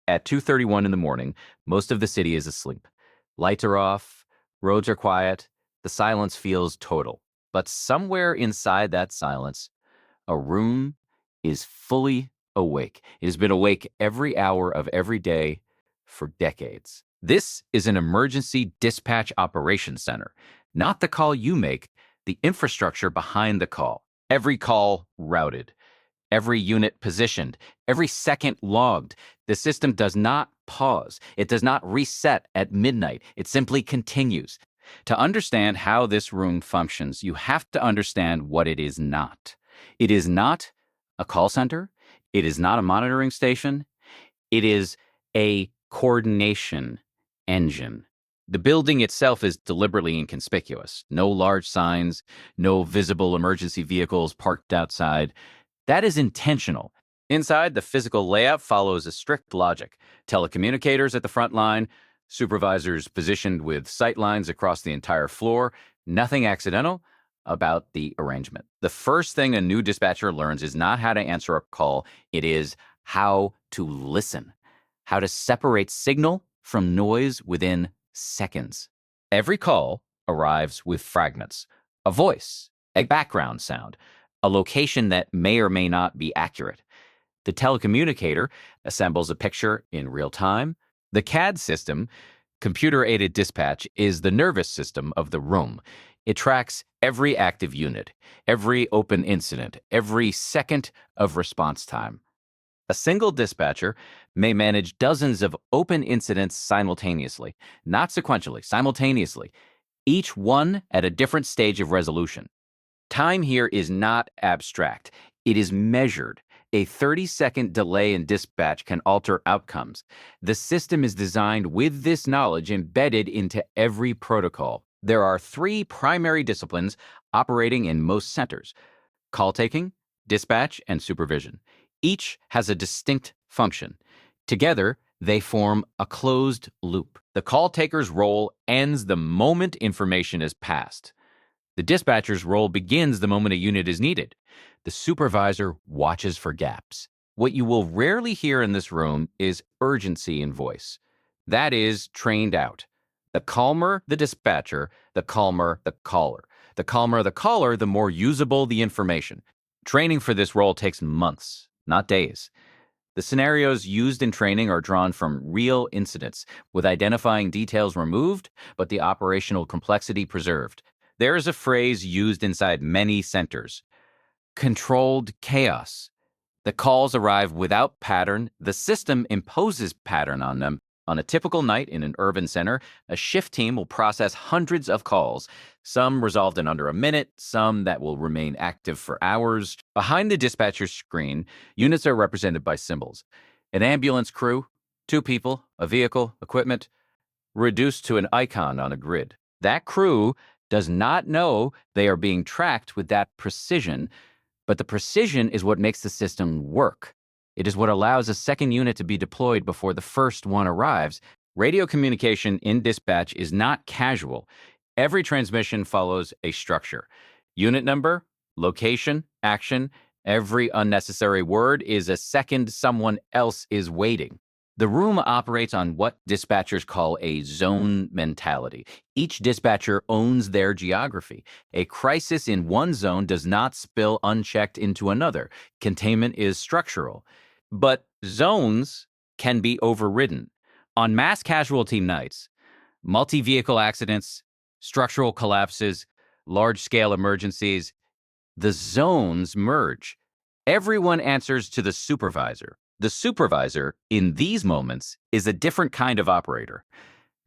At 2:31 in the morning, most of the city is asleep. Lights are off, roads are quiet, the silence feels total. But somewhere inside that silence, a room is fully awake. It has been awake every hour of every day for decades. This is an emergency dispatch operations center, not the call you make, the infrastructure behind the call. Every call routed, every unit positioned, every second logged. The system does not pause. It does not reset at midnight. It simply continues. To understand how this room functions, you have to understand what it is not. It is not a call center. It is not a monitoring station. It is a coordination engine. The building itself is deliberately inconspicuous. No large signs, no visible emergency vehicles parked outside. That is intentional. Inside, the physical layout follows a strict logic. Telecommunicators at the front line, supervisors positioned with sight lines across the entire floor. Nothing accidental about the arrangement. The first thing a new dispatcher learns is not how to answer a call. It is how to listen, how to separate signal from noise within seconds. Every call arrives with fragments, a voice, a background sound, a location that may or may not be accurate. The telecommunicator assembles a picture in real time. The CAD system, computer-aided dispatch, is the nervous system of the room. It tracks every active unit, every open incident, every second of response time. A single dispatcher may manage dozens of open incidents simultaneously, not sequentially, simultaneously, each one at a different stage of resolution. Time here is not abstract. It is measured. A 30-second delay in dispatch can alter outcomes. The system is designed with this knowledge embedded into every protocol. There are 3 primary disciplines operating in most centers: call taking, dispatch, and supervision. Each has a distinct function. Together, they form a closed loop. The call taker's role ends the moment information is passed. The dispatcher's role begins the moment a unit is needed. The supervisor watches for gaps. What you will rarely hear in this room is urgency in voice. That is trained out. The calmer the dispatcher, the calmer the caller. The calmer the caller, the more usable the information. Training for this role takes months, not days. The scenarios used in training are drawn from real incidents, with identifying details removed, but the operational complexity preserved. There is a phrase used inside many centers: controlled chaos. The calls arrive without pattern. The system imposes pattern on them. On a typical night in an urban center, a shift team will process hundreds of calls, some resolved in under a minute, some that will remain active for hours. Behind the dispatcher's screen, units are represented by symbols. An ambulance crew, 2 people, a vehicle, equipment, reduced to an icon on a grid. That crew does not know they are being tracked with that precision, but the precision is what makes the system work. It is what allows a second unit to be deployed before the first one arrives. Radio communication in dispatch is not casual. Every transmission follows a structure. Unit number, location, action. Every unnecessary word is a second someone else is waiting. The room operates on what dispatchers call a zone mentality. Each dispatcher owns their geography. A crisis in one zone does not spill unchecked into another. Containment is structural. But zones can be overridden. On mass casualty nights, multi-vehicle accidents, structural collapses, large-scale emergencies, the zones merge. Everyone answers to the supervisor. The supervisor, in these moments, is a different kind of operator.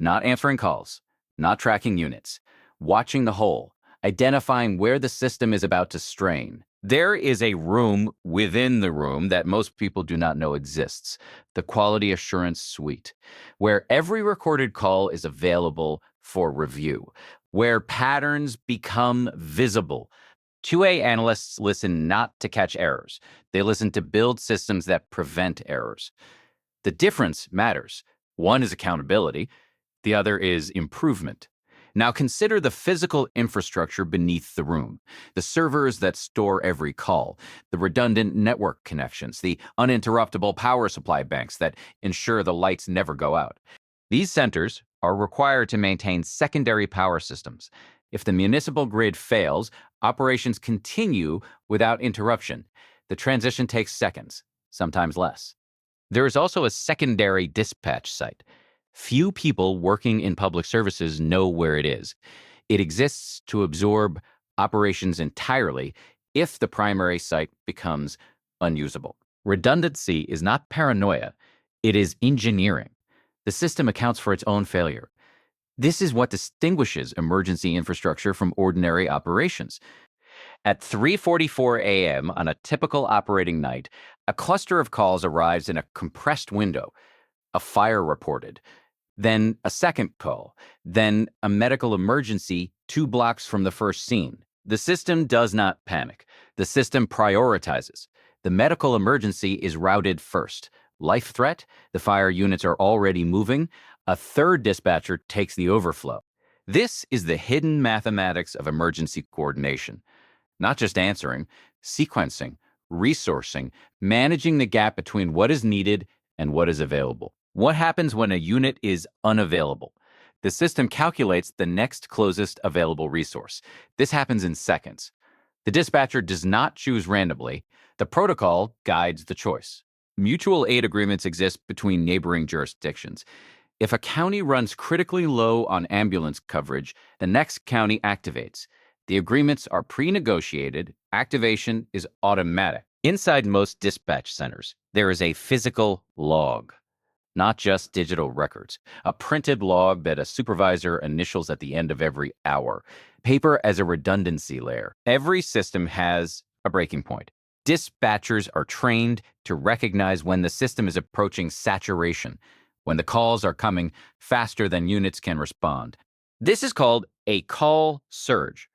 Not answering calls, not tracking units, watching the whole, identifying where the system is about to strain. There is a room within the room that most people do not know exists, the quality assurance suite, where every recorded call is available for review, where patterns become visible. QA analysts listen not to catch errors. They listen to build systems that prevent errors. The difference matters. One is accountability. The other is improvement. Now consider the physical infrastructure beneath the room, the servers that store every call, the redundant network connections, the uninterruptible power supply banks that ensure the lights never go out. These centers are required to maintain secondary power systems. If the municipal grid fails, operations continue without interruption. The transition takes seconds, sometimes less. There is also a secondary dispatch site. Few people working in public services know where it is. It exists to absorb operations entirely if the primary site becomes unusable. Redundancy is not paranoia, it is engineering. The system accounts for its own failure. This is what distinguishes emergency infrastructure from ordinary operations. At 3:44 a.m. on a typical operating night, a cluster of calls arrives in a compressed window. A fire reported, then a second call, then a medical emergency 2 blocks from the first scene. The system does not panic. The system prioritizes. The medical emergency is routed first. Life threat, the fire units are already moving. A third dispatcher takes the overflow. This is the hidden mathematics of emergency coordination. Not just answering, sequencing, resourcing, managing the gap between what is needed and what is available. What happens when a unit is unavailable? The system calculates the next closest available resource. This happens in seconds. The dispatcher does not choose randomly. The protocol guides the choice. Mutual aid agreements exist between neighboring jurisdictions. If a county runs critically low on ambulance coverage, the next county activates. The agreements are pre-negotiated. Activation is automatic. Inside most dispatch centers, there is a physical log. Not just digital records, a printed log that a supervisor initials at the end of every hour. Paper as a redundancy layer. Every system has a breaking point. Dispatchers are trained to recognize when the system is approaching saturation, when the calls are coming faster than units can respond. This is called a call surge.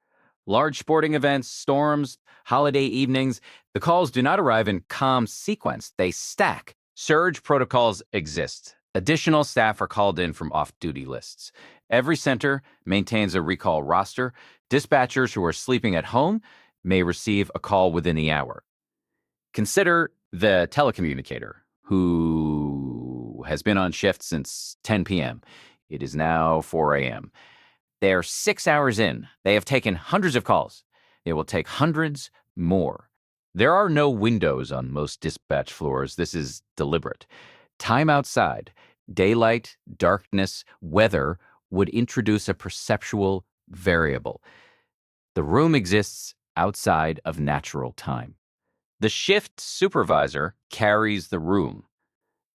Large sporting events, storms, holiday evenings, the calls do not arrive in calm sequence, they stack. Surge protocols exist. Additional staff are called in from off-duty lists. Every center maintains a recall roster. Dispatchers who are sleeping at home may receive a call within the hour. Consider the telecommunicator who has been on shift since 10 p.m. It is now 4 a.m. They are 6 hours in. They have taken hundreds of calls. They will take hundreds more. There are no windows on most dispatch floors. This is deliberate. Time outside, daylight, darkness, weather would introduce a perceptual variable. The room exists outside of natural time. The shift supervisor carries the room.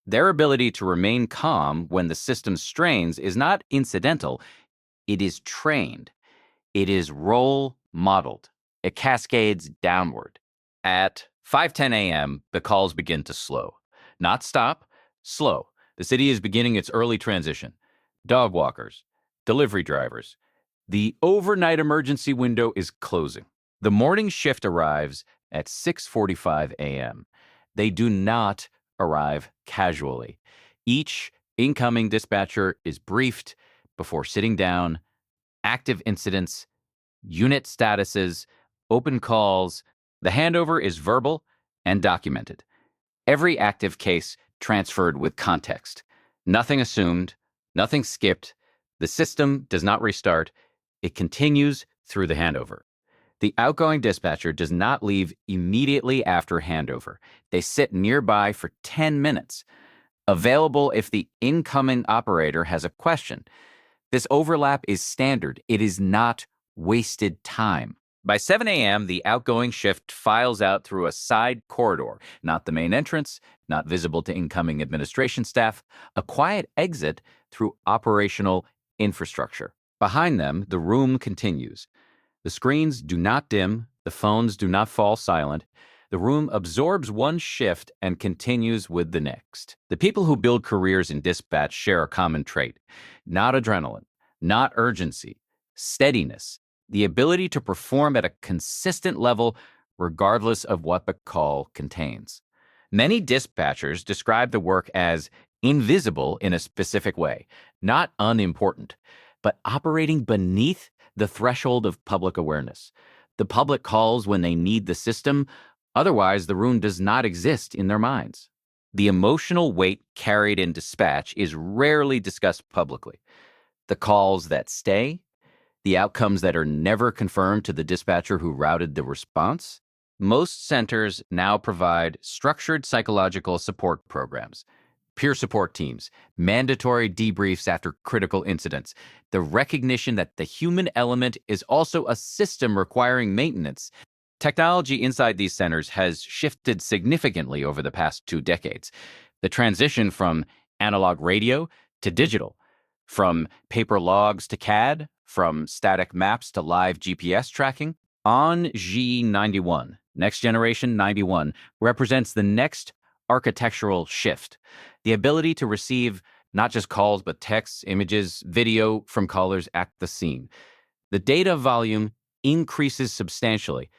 Their ability to remain calm when the system strains is not incidental. It is trained. It is role modeled. It cascades downward. At 5:10 a.m., the calls begin to slow. Not stop, slow. The city is beginning its early transition. Dog walkers, delivery drivers. The overnight emergency window is closing. The morning shift arrives at 6:45 a.m. They do not arrive casually. Each incoming dispatcher is briefed before sitting down. Active incidents, unit statuses, open calls. The handover is verbal and documented. Every active case transferred with context. Nothing assumed, nothing skipped. The system does not restart. It continues through the handover. The outgoing dispatcher does not leave immediately after handover. They sit nearby for 10 minutes, available if the incoming operator has a question. This overlap is standard. It is not wasted time. By 7 a.m., the outgoing shift files out through a side corridor, not the main entrance, not visible to incoming administration staff, a quiet exit through operational infrastructure. Behind them, the room continues. The screens do not dim, the phones do not fall silent. The room absorbs one shift and continues with the next. The people who build careers in dispatch share a common trait: not adrenaline, not urgency, steadiness, the ability to perform at a consistent level regardless of what the call contains. Many dispatchers describe the work as invisible in a specific way, not unimportant. but operating beneath the threshold of public awareness. The public calls when they need the system, otherwise the room does not exist in their minds. The emotional weight carried in dispatch is rarely discussed publicly. The calls that stay, the outcomes that are never confirmed to the dispatcher who routed the response. Most centers now provide structured psychological support programs, peer support teams, mandatory debriefs after critical incidents, the recognition that the human element is also a system requiring maintenance. Technology inside these centers has shifted significantly over the past 2 decades. The transition from analog radio to digital, from paper logs to CAD, from static maps to live GPS tracking. On G91, Next Generation 91, represents the next architectural shift, the ability to receive not just calls, but texts, images, video from callers at the scene. The data volume increases substantially,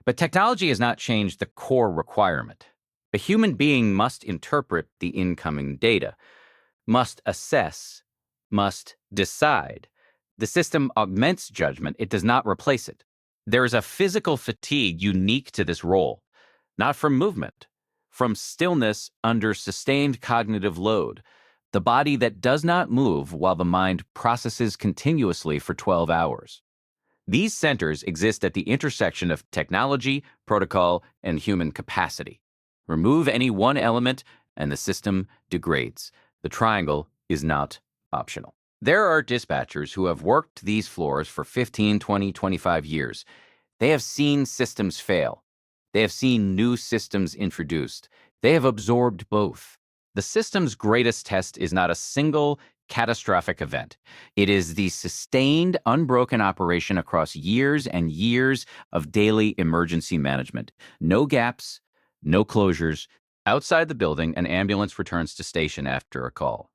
but technology has not changed the core requirement. A human being must interpret the incoming data, must assess, must decide. The system augments judgment, it does not replace it. There is a physical fatigue unique to this role, not from movement, from stillness under sustained cognitive load, the body that does not move while the mind processes continuously for 12 hours. These centers exist at the intersection of technology, protocol, and human capacity. Remove any one element, and the system degrades. The triangle is not optional. There are dispatchers who have worked these floors for 15, 20, 25 years. They have seen systems fail. They have seen new systems introduced. They have absorbed both. The system's greatest test is not a single catastrophic event. It is the sustained, unbroken operation across years and years of daily emergency management. No gaps, no closures. Outside the building, an ambulance returns to station after a call.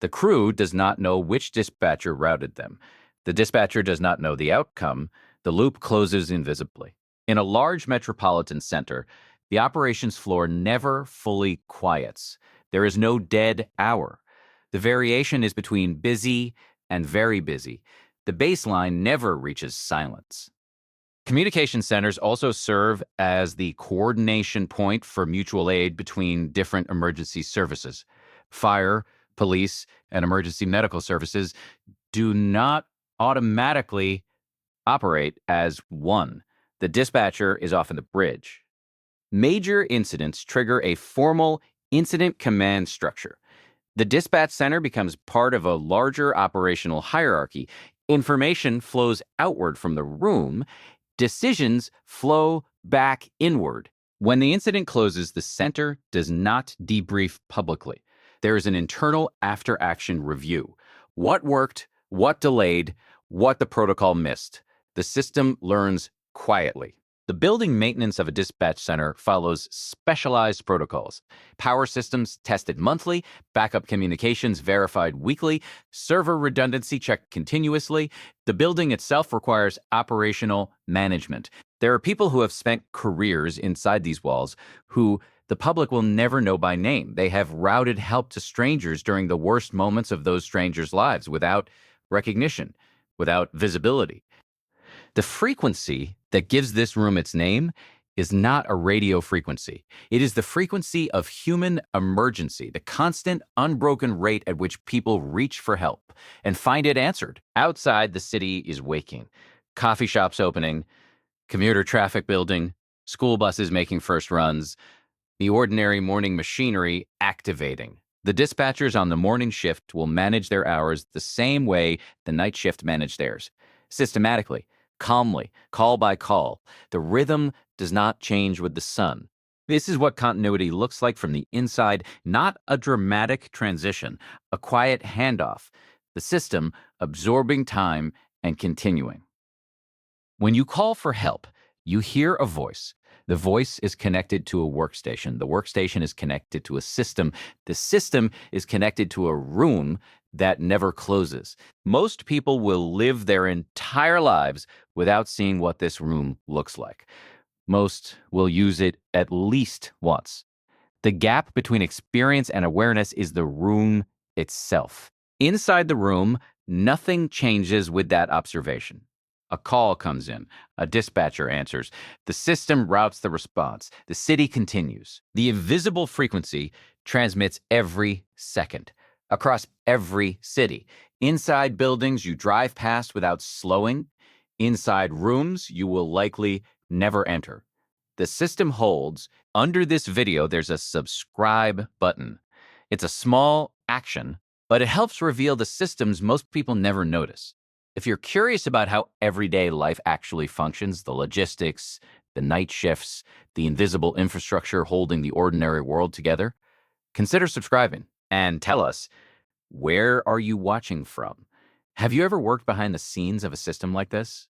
The crew does not know which dispatcher routed them. The dispatcher does not know the outcome. The loop closes invisibly. In a large metropolitan center, the operations floor never fully quiets. There is no dead hour. The variation is between busy and very busy. The baseline never reaches silence. Communication centers also serve as the coordination point for mutual aid between different emergency services. Fire, police, and emergency medical services do not automatically operate as one. The dispatcher is often the bridge. Major incidents trigger a formal incident command structure. The dispatch center becomes part of a larger operational hierarchy. Information flows outward from the room. Decisions flow back inward. When the incident closes, the center does not debrief publicly. There is an internal after-action review. What worked, what delayed, what the protocol missed. The system learns quietly. The building maintenance of a dispatch center follows specialized protocols. Power systems tested monthly, backup communications verified weekly, server redundancy checked continuously. The building itself requires operational management. There are people who have spent careers inside these walls who the public will never know by name. They have routed help to strangers during the worst moments of those strangers' lives without recognition, without visibility. The frequency that gives this room its name is not a radio frequency. It is the frequency of human emergency, the constant, unbroken rate at which people reach for help and find it answered. Outside, the city is waking. Coffee shops opening, commuter traffic building, school buses making first runs, the ordinary morning machinery activating. The dispatchers on the morning shift will manage their hours the same way the night shift managed theirs, systematically, calmly, call by call. The rhythm does not change with the sun. This is what continuity looks like from the inside, not a dramatic transition, a quiet handoff, the system absorbing time and continuing. When you call for help, you hear a voice. The voice is connected to a workstation. The workstation is connected to a system. The system is connected to a room that never closes. Most people will live their entire lives without seeing what this room looks like. Most will use it at least once. The gap between experience and awareness is the room itself. Inside the room, Nothing changes with that observation. A call comes in. A dispatcher answers. The system routes the response. The city continues. The invisible frequency transmits every second across every city. Inside buildings you drive past without slowing. Inside rooms you will likely never enter. The system holds. Under this video, there's a subscribe button. It's a small action, but it helps reveal the systems most people never notice. If you're curious about how everyday life actually functions, the logistics, the night shifts, the invisible infrastructure holding the ordinary world together, consider subscribing and tell us, where are you watching from? Have you ever worked behind the scenes of a system like this?